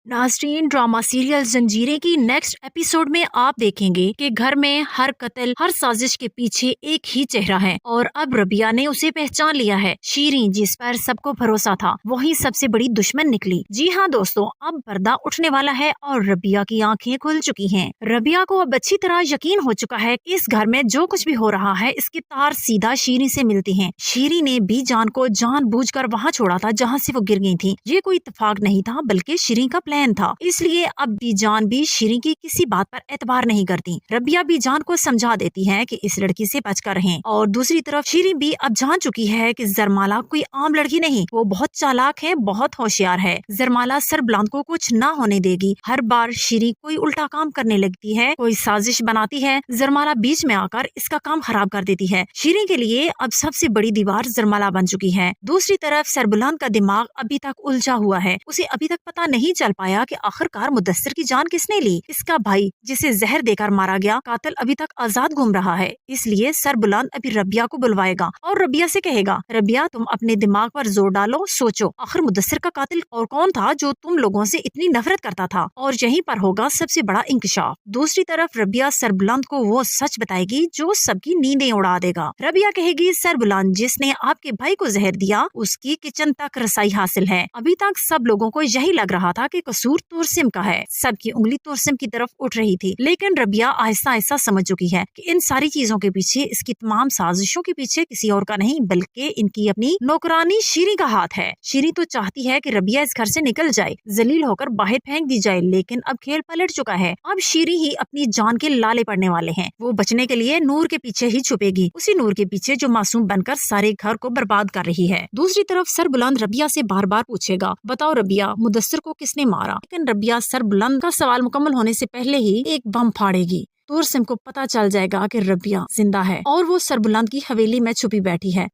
नाज़रीन, drama serial जंजीरें की नेक्स्ट एपिसोड में आप देखेंगे कि घर में हर कत्ल, हर साजिश के पीछे एक ही चेहरा है और अब रबिया ने उसे पहचान लिया है। शीरीं, जिस पर सबको भरोसा था, वही सबसे बड़ी दुश्मन निकली। जी हाँ दोस्तों, अब पर्दा उठने वाला है और रबिया की आंखें खुल चुकी हैं। रबिया को अब अच्छी तरह यकीन हो चुका है कि इस घर में जो कुछ भी हो रहा है, इसके तार सीधा शीरीं से मिलती हैं। शीरीं ने भी जान को जानबूझकर वहाँ छोड़ा था जहाँ से वो गिर गई थी। ये कोई इत्तेफाक नहीं था, बल्कि शीरीं का प्लान था। इसलिए अब भी जान भी शीरीं की किसी बात पर एतबार नहीं करती। रबिया भी जान को समझा देती है कि इस लड़की से बचकर रहें। और दूसरी तरफ शीरीं भी अब जान चुकी है कि जरमाला कोई आम लड़की नहीं, वो बहुत चालाक है, बहुत होशियार है। जरमाला सरबलंद को कुछ ना होने देगी। हर बार शीरीं कोई उल्टा काम करने लगती है, कोई साजिश बनाती है, जरमाला बीच में आकर इसका काम खराब कर देती है। शीरीं के लिए अब सबसे बड़ी दीवार जरमाला बन चुकी है। दूसरी तरफ सरबलंद का दिमाग अभी तक उलझा हुआ है। उसे अभी तक पता नहीं चल पाया कि आखिरकार मुदस्सिर की जान किसने ली। इसका भाई, जिसे जहर देकर मारा गया, कातिल अभी तक आजाद घूम रहा है। इसलिए सरबलंद अभी रबिया को बुलवाएगा और रबिया से कहेगा, रबिया तुम अपने दिमाग पर जोर डालो, सोचो आखिर मुदस्सिर का कातिल और कौन था जो तुम लोगों से इतनी नफरत करता था। और यहीं पर होगा सबसे बड़ा इंकशाफ। दूसरी तरफ रबिया सरबलंद को वो सच बताएगी जो सबकी नींदें उड़ा देगा। रबिया कहेगी, सरबलंद जिसने आपके भाई को जहर दिया, उसकी किचन तक रसाई हासिल है। अभी तक सब लोगों को यही लग रहा था कि कसूर तुरसिम का है। सबकी उंगली तुरसिम की तरफ उठ रही थी, लेकिन रबिया आहिस्ता आहिस्ता समझ चुकी है कि इन सारी चीजों के पीछे, इसकी तमाम साजिशों के पीछे किसी और का नहीं, बल्कि इनकी अपनी नौकरानी शीरीं का हाथ है। शीरीं तो चाहती है कि रबिया इस घर से निकल जाए, जलील होकर बाहर फेंक दी जाए, लेकिन अब खेल पलट चुका है। अब शीरीं ही अपनी जान के लाले पड़ने वाले हैं। वो बचने के लिए नूर के पीछे ही छुपेगी, उसी नूर के पीछे जो मासूम बनकर सारे घर को बर्बाद कर रही है। दूसरी तरफ सरबलंद रबिया से बार बार पूछेगा, बताओ रबिया, मुदस्सिर को किसने मारा? लेकिन रबिया सरबलंद का सवाल मुकम्मल होने से पहले ही एक बम फाड़ेगी। तुरसिम को पता चल जाएगा कि रबिया जिंदा है और वो सरबलंद की हवेली में छुपी बैठी है।